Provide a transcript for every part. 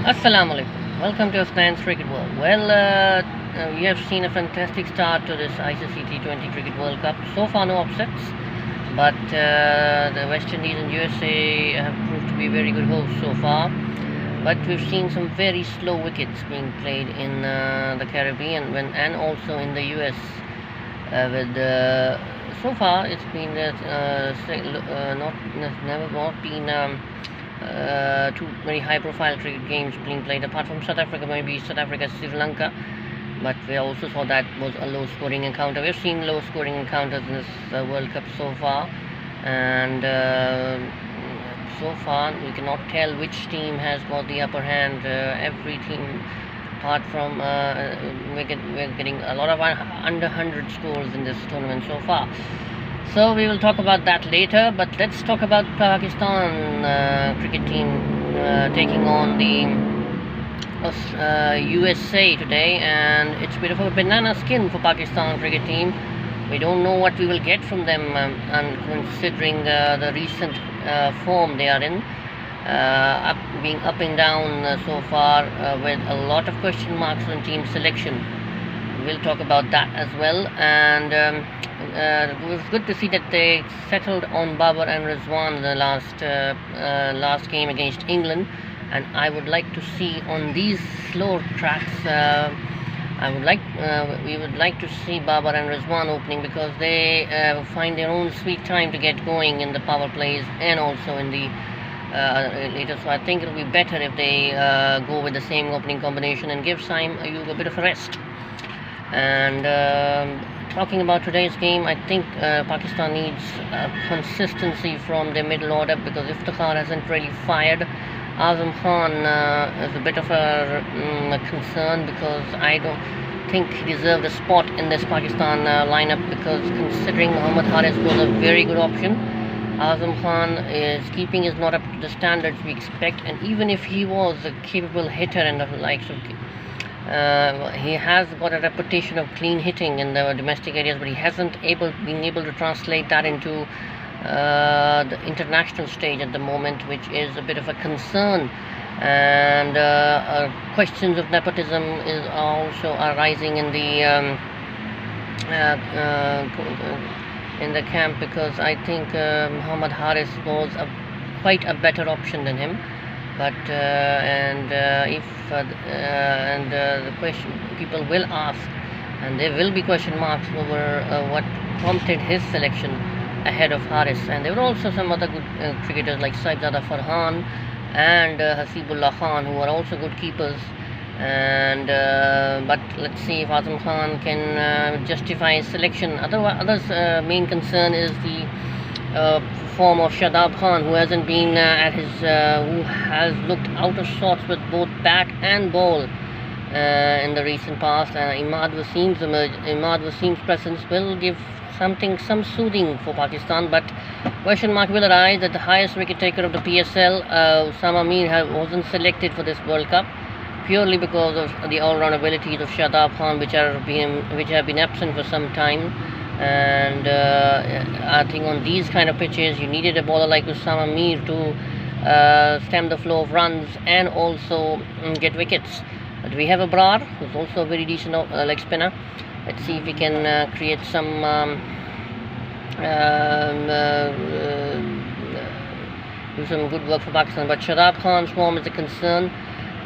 Assalamu alaikum. Welcome to Aslan's Cricket World. We have seen a fantastic start to this ICC T20 Cricket World Cup. So far, no upsets, but the West Indies and USA have proved to be very good hosts so far. But we've seen some very slow wickets being played in the Caribbean and also in the US. So far, it's been never not been. Two very high-profile cricket games being played, apart from South Africa, maybe South Africa, Sri Lanka. But we also saw that was a low-scoring encounter. We've seen low-scoring encounters in this World Cup so far, and so far we cannot tell which team has got the upper hand. Every team, apart from we're getting a lot of under 100 scores in this tournament so far. So we will talk about that later, but let's talk about Pakistan cricket team taking on the USA today, and it's a bit of a banana skin for Pakistan cricket team. We don't know what we will get from them, and considering the recent form they are in, being up and down so far, with a lot of question marks on team selection. We'll talk about that as well, and it was good to see that they settled on Babar and Rizwan in the last game against England, and I would like to see on these slow tracks. We would like to see Babar and Rizwan opening, because they find their own sweet time to get going in the power plays and also in the later. So I think it'll be better if they go with the same opening combination and give Saim Ayub a bit of a rest. And talking about today's game, I think Pakistan needs consistency from their middle order, because Iftikhar hasn't really fired. Azam Khan is a bit of a concern, because I don't think he deserved a spot in this Pakistan lineup, because considering Mohammad Haris was a very good option, Azam Khan's keeping is not up to the standards we expect, and even if he was a capable hitter and the likes of he has got a reputation of clean hitting in the domestic areas, but he hasn't been able to translate that into the international stage at the moment, which is a bit of a concern. And questions of nepotism is also arising in the camp, because I think Muhammad Haris was quite a better option than him. But the question people will ask, and there will be question marks over what prompted his selection ahead of Haris. And there were also some other good cricketers like Saibzada Farhan and Hasibullah Khan, who are also good keepers. And but let's see if Azam Khan can justify his selection. Others main concern is the form of Shadab Khan, who hasn't been who has looked out of sorts with both bat and ball in the recent past. Imad Wasim's presence will give some soothing for Pakistan, but question mark will arise that the highest wicket taker of the PSL, Usama Mir, wasn't selected for this World Cup, purely because of the all-round abilities of Shadab Khan, which have been absent for some time. And I think on these kind of pitches, you needed a bowler like Usama Mir to stem the flow of runs and also get wickets. But we have a Brar, who's also a very decent leg spinner. Let's see if we can create some do some good work for Pakistan. But Shadab Khan's form is a concern,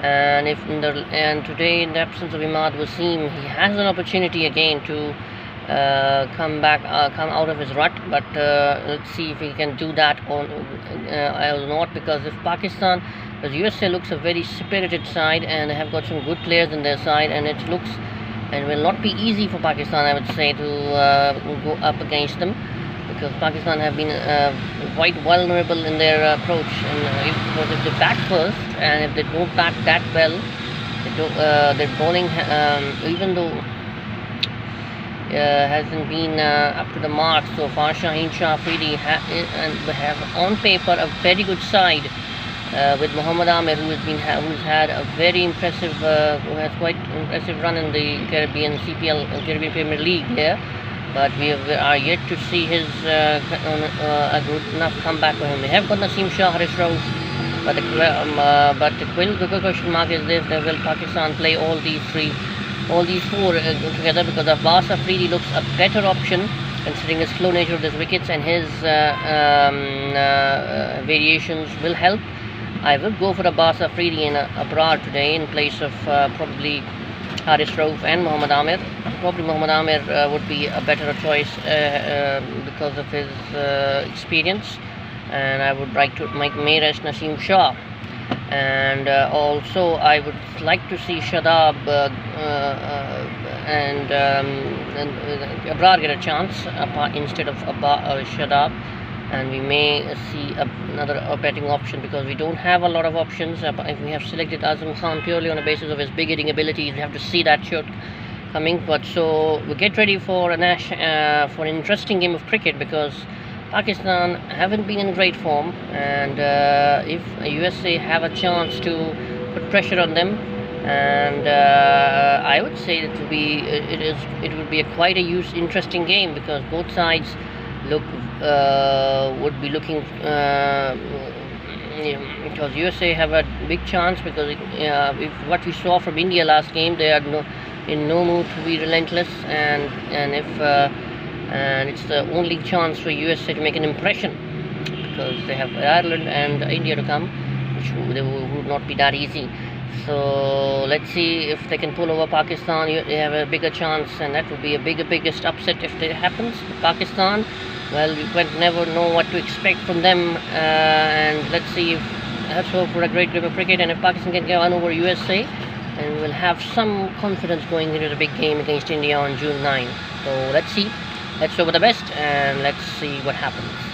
and today, in the absence of Imad Wasim, he has an opportunity again to come out of his rut, but let's see if he can do that or not, because USA looks a very spirited side, and they have got some good players in their side, and it looks and will not be easy for Pakistan, I would say, to go up against them, because Pakistan have been quite vulnerable in their approach. And if they bat first, and if they don't bat that well, their bowling, even though hasn't been up to the mark so far. Shaheen Shah Afridi have on paper a very good side, with Muhammad Amir, who's had a very impressive, who has quite impressive run in the Caribbean Premier League here. But we are yet to see his a good enough comeback for him. We have got Naseem Shah, Harish Rauf, But the bigger question mark is this: will Pakistan play all these four together? Because Abbas Afridi looks a better option considering the slow nature of his wickets, and his variations will help. I will go for Abbas Afridi and Abrar today in place of probably Haris Rauf and Mohammad Amir. Probably Mohammad Amir would be a better choice because of his experience, and I would like to may rest Naseem Shah. And also I would like to see Shadab and Abrar get a chance instead of Shadab, and we may see another betting option because we don't have a lot of options. If we have selected Azam Khan purely on the basis of his big hitting abilities, we have to see that shot coming. But so we get ready for an interesting game of cricket, because Pakistan haven't been in great form, and if USA have a chance to put pressure on them, and I would say it will be quite a interesting game, because both sides would be looking because USA have a big chance, because if what we saw from India last game, they are in no mood to be relentless, and it's the only chance for USA to make an impression, because they have Ireland and India to come, which would not be that easy. So let's see if they can pull over Pakistan. They have a bigger chance, and that would be a biggest upset if it happens. Pakistan, well, we can never know what to expect from them, and let's see let's hope for a great game of cricket, and if Pakistan can get on over USA, and we'll have some confidence going into the big game against India on June 9. So let's see. Let's hope for the best, and let's see what happens.